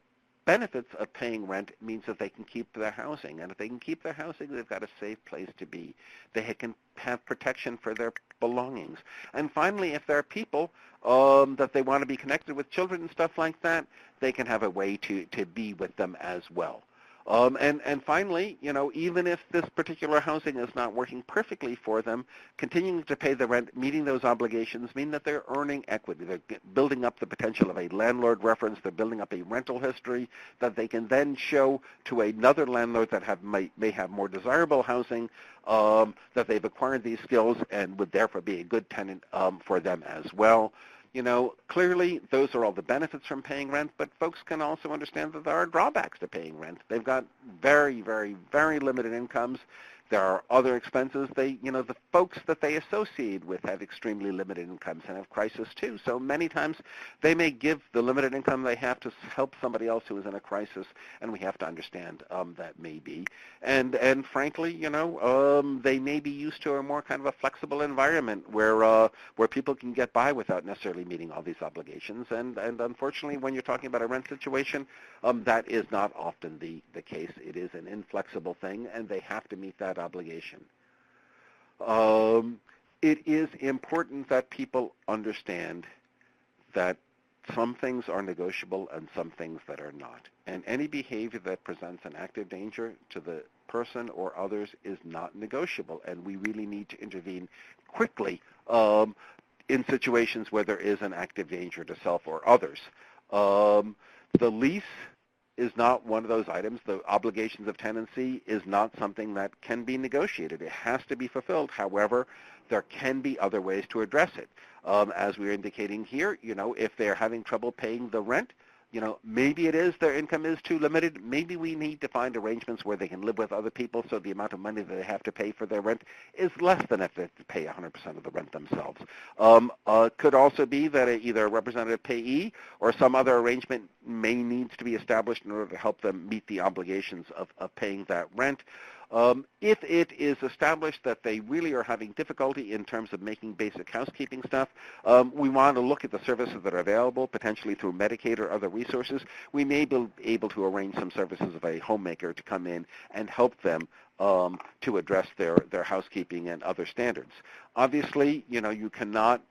benefits of paying rent means that they can keep their housing. And if they can keep their housing, they've got a safe place to be. They can have protection for their belongings. And finally, if there are people that they want to be connected with, children and stuff like that, they can have a way to be with them as well. And finally, you know, even if this particular housing is not working perfectly for them, continuing to pay the rent, meeting those obligations mean that they're earning equity. They're building up the potential of a landlord reference. They're building up a rental history that they can then show to another landlord that may have more desirable housing, that they've acquired these skills and would therefore be a good tenant for them as well. You know, clearly those are all the benefits from paying rent, but folks can also understand that there are drawbacks to paying rent. They've got very, very, very limited incomes. There are other expenses. The folks that they associate with have extremely limited incomes and have crisis too. So many times they may give the limited income they have to help somebody else who is in a crisis, and we have to understand that may be. And frankly, they may be used to a more kind of a flexible environment where people can get by without necessarily meeting all these obligations. And unfortunately, when you're talking about a rent situation, that is not often the case. It is an inflexible thing, and they have to meet that obligation. It is important that people understand that some things are negotiable and some things that are not. And any behavior that presents an active danger to the person or others is not negotiable, and we really need to intervene quickly in situations where there is an active danger to self or others. The lease is not one of those items. The obligations of tenancy is not something that can be negotiated. It has to be fulfilled. However, there can be other ways to address it. As we're indicating here, if they're having trouble paying the rent, maybe it is their income is too limited. Maybe we need to find arrangements where they can live with other people so the amount of money that they have to pay for their rent is less than if they have to pay 100% of the rent themselves. Could also be that either a representative payee or some other arrangement may need to be established in order to help them meet the obligations of paying that rent. If it is established that they really are having difficulty in terms of making basic housekeeping stuff, we want to look at the services that are available, potentially through Medicaid or other resources. We may be able to arrange some services of a homemaker to come in and help them to address their housekeeping and other standards. Obviously, you cannot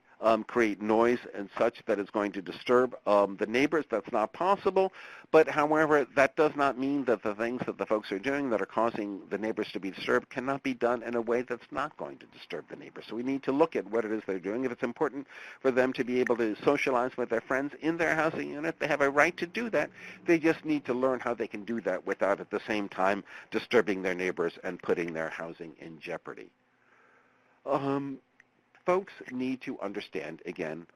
create noise and such that is going to disturb the neighbors. That's not possible. But however, that does not mean that the things that the folks are doing that are causing the neighbors to be disturbed cannot be done in a way that's not going to disturb the neighbors. So we need to look at what it is they're doing. If it's important for them to be able to socialize with their friends in their housing unit, they have a right to do that. They just need to learn how they can do that without at the same time disturbing their neighbors and putting their housing in jeopardy. Folks need to understand, again,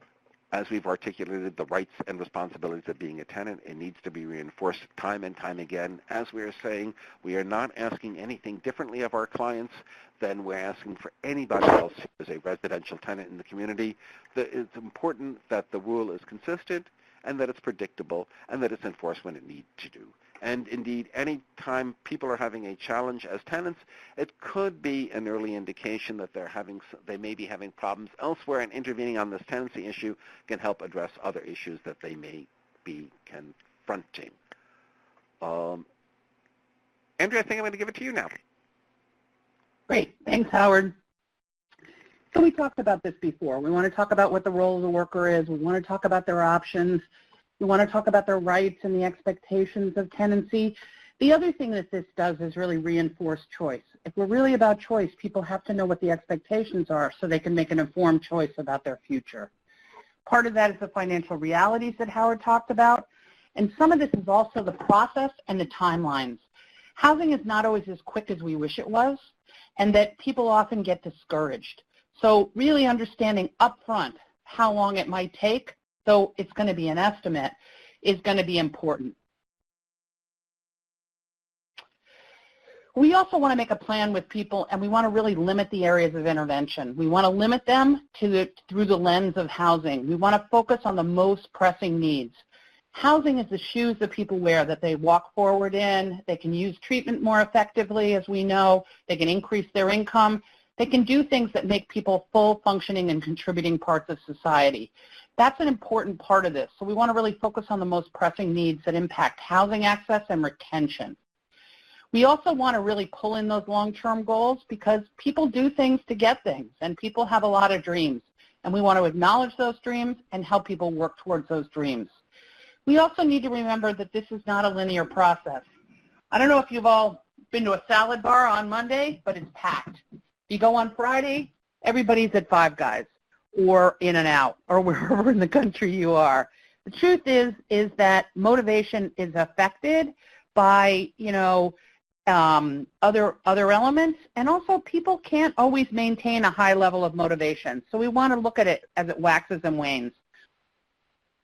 as we've articulated the rights and responsibilities of being a tenant, it needs to be reinforced time and time again. As we are saying, we are not asking anything differently of our clients than we're asking for anybody else who is a residential tenant in the community. It's important that the rule is consistent and that it's predictable and that it's enforced when it needs to do. And indeed, any time people are having a challenge as tenants, it could be an early indication that they may be having problems elsewhere, and intervening on this tenancy issue can help address other issues that they may be confronting. Andrea, I think I'm going to give it to you now. Great. Thanks, Howard. So we talked about this before. We want to talk about what the role of the worker is. We want to talk about their options. We want to talk about their rights and the expectations of tenancy. The other thing that this does is really reinforce choice. If we're really about choice, people have to know what the expectations are so they can make an informed choice about their future. Part of that is the financial realities that Howard talked about, and some of this is also the process and the timelines. Housing is not always as quick as we wish it was, and that people often get discouraged. So really understanding upfront how long it might take, though it's going to be an estimate, is going to be important. We also want to make a plan with people, and we want to really limit the areas of intervention. We want to limit them through the lens of housing. We want to focus on the most pressing needs. Housing is the shoes that people wear, that they walk forward in. They can use treatment more effectively, as we know. They can increase their income. They can do things that make people full functioning and contributing parts of society. That's an important part of this. So we want to really focus on the most pressing needs that impact housing access and retention. We also want to really pull in those long-term goals because people do things to get things, and people have a lot of dreams. And we want to acknowledge those dreams and help people work towards those dreams. We also need to remember that this is not a linear process. I don't know if you've all been to a salad bar on Monday, but it's packed. You go on Friday, everybody's at Five Guys or In-N-Out or wherever in the country you are. The truth is that motivation is affected by, other elements, and also people can't always maintain a high level of motivation. So we want to look at it as it waxes and wanes.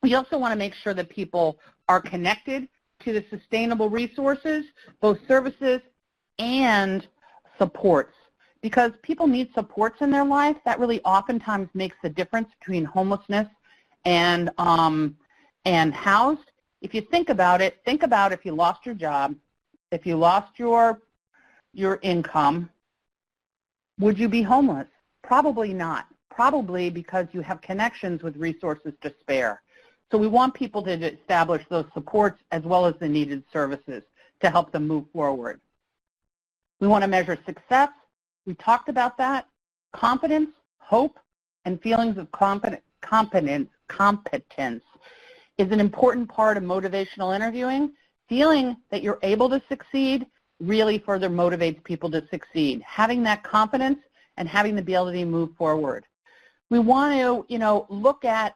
We also want to make sure that people are connected to the sustainable resources, both services and supports, because people need supports in their life. That really oftentimes makes the difference between homelessness and housed. If you think about it, if you lost your job, if you lost your income, would you be homeless? Probably not. Probably because you have connections with resources to spare. So we want people to establish those supports as well as the needed services to help them move forward. We want to measure success. We talked about that. Confidence, hope, and feelings of competence is an important part of motivational interviewing. Feeling that you're able to succeed really further motivates people to succeed. Having that confidence and having the ability to move forward. We want to, look at,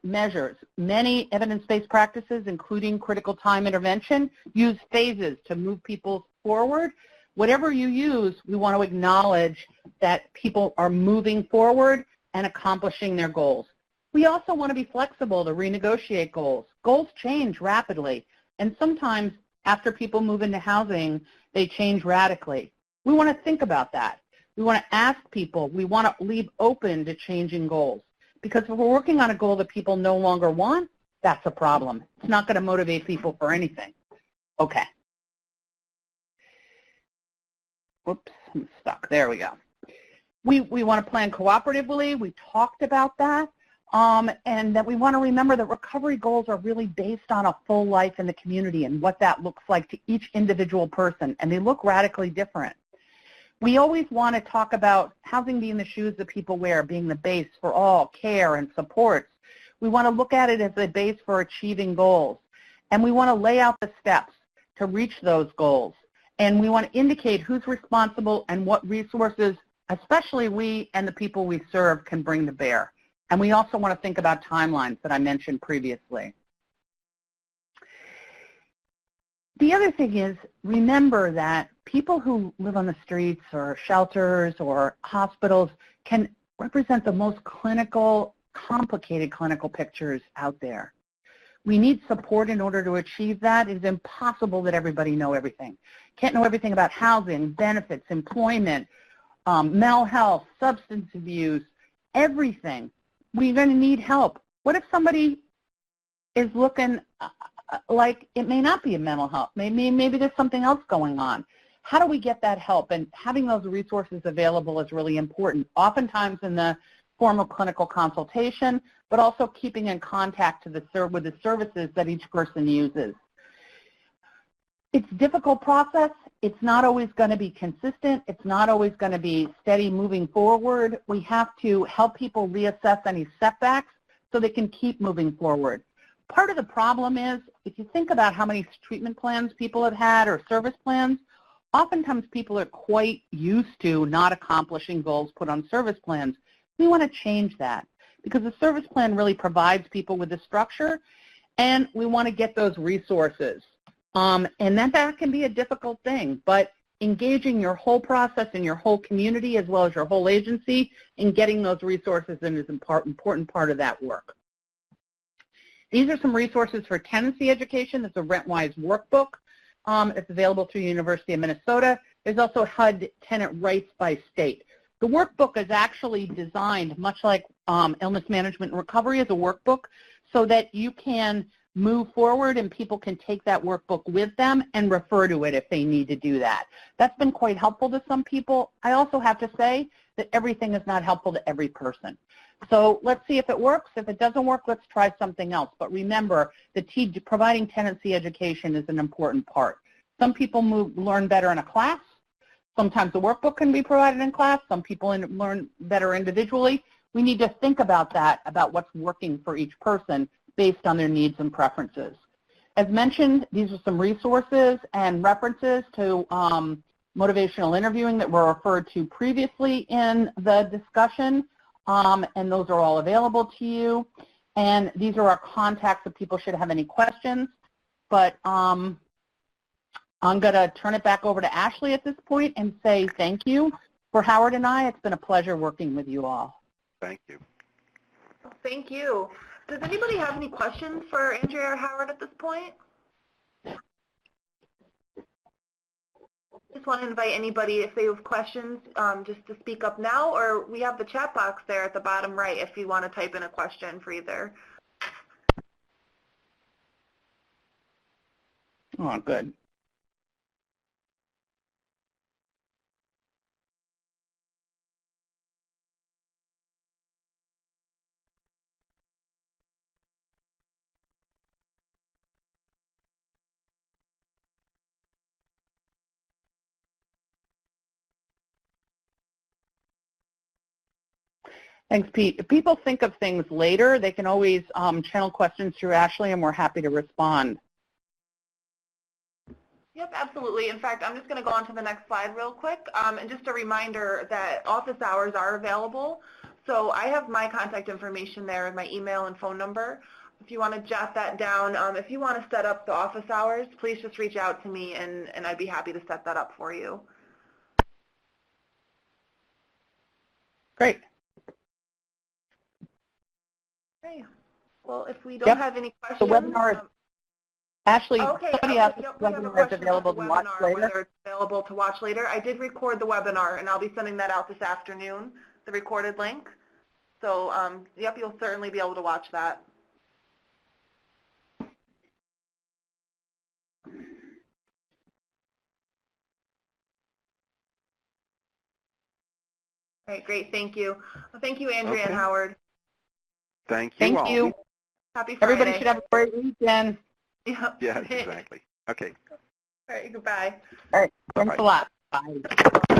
measures. Many evidence-based practices, including critical time intervention, use phases to move people forward. Whatever you use, we want to acknowledge that people are moving forward and accomplishing their goals. We also want to be flexible to renegotiate goals. Goals change rapidly, and sometimes after people move into housing, they change radically. We want to think about that. We want to ask people. We want to leave open to changing goals. Because if we're working on a goal that people no longer want, that's a problem. It's not going to motivate people for anything. Okay. Whoops, I'm stuck. There we go. We want to plan cooperatively. We talked about that. And that we want to remember that recovery goals are really based on a full life in the community and what that looks like to each individual person, and they look radically different. We always want to talk about housing being the shoes that people wear, being the base for all care and supports. We want to look at it as a base for achieving goals, and we want to lay out the steps to reach those goals, and we want to indicate who's responsible and what resources, especially we and the people we serve, can bring to bear. And we also want to think about timelines that I mentioned previously. The other thing is, remember that people who live on the streets or shelters or hospitals can represent the most complicated clinical pictures out there. We need support in order to achieve that. It is impossible that everybody know everything. Can't know everything about housing, benefits, employment, mental health, substance abuse, everything. We're going to need help. What if somebody is looking like it may not be a mental health? Maybe there's something else going on. How do we get that help? And having those resources available is really important, oftentimes in the form of clinical consultation, but also keeping in contact with the services that each person uses. It's a difficult process. it's not always going to be consistent. It's not always going to be steady moving forward. We have to help people reassess any setbacks so they can keep moving forward. Part of the problem is, if you think about how many treatment plans people have had or service plans, oftentimes people are quite used to not accomplishing goals put on service plans. We want to change that because the service plan really provides people with the structure, and we want to get those resources. And that can be a difficult thing, but engaging your whole process and your whole community as well as your whole agency in getting those resources in is an important part of that work. These are some resources for tenancy education. It's a RentWise workbook. It's available through the University of Minnesota. There's also HUD tenant rights by state. The workbook is actually designed, much like illness management and recovery, as a workbook so that you can move forward and people can take that workbook with them and refer to it if they need to do that. That's been quite helpful to some people. I also have to say that everything is not helpful to every person. So let's see if it works. If it doesn't work, let's try something else. But remember, providing tenancy education is an important part. Some people learn better in a class. Sometimes the workbook can be provided in class. Some people learn better individually. We need to think about that, about what's working for each person based on their needs and preferences. As mentioned, these are some resources and references to motivational interviewing that were referred to previously in the discussion, and those are all available to you. And these are our contacts if people should have any questions. But I'm going to turn it back over to Ashley at this point and say thank you. For Howard and I, it's been a pleasure working with you all. Thank you. Thank you. Does anybody have any questions for Andrea or Howard at this point? Just want to invite anybody, if they have questions, just to speak up now, or we have the chat box there at the bottom right if you want to type in a question for either. Oh, good. Thanks, Pete. If people think of things later, they can always channel questions through Ashley, and we're happy to respond. Yep, absolutely. In fact, I'm just going to go on to the next slide real quick. And just a reminder that office hours are available. So I have my contact information there and my email and phone number. If you want to jot that down, if you want to set up the office hours, please just reach out to me, and I'd be happy to set that up for you. Great. Okay. Well, if we don't have any questions. The webinar, Ashley, somebody asked if the webinar is available to watch later. Whether it's available to watch later. I did record the webinar, and I'll be sending that out this afternoon, the recorded link. So, yep, you'll certainly be able to watch that. All right, great. Thank you. Well, thank you, Andrea and Howard. Thank you all. Thank you. Happy Friday. Everybody should have a great weekend. Yep. Yes, exactly. Okay. All right, goodbye. All right, thanks a lot. Bye.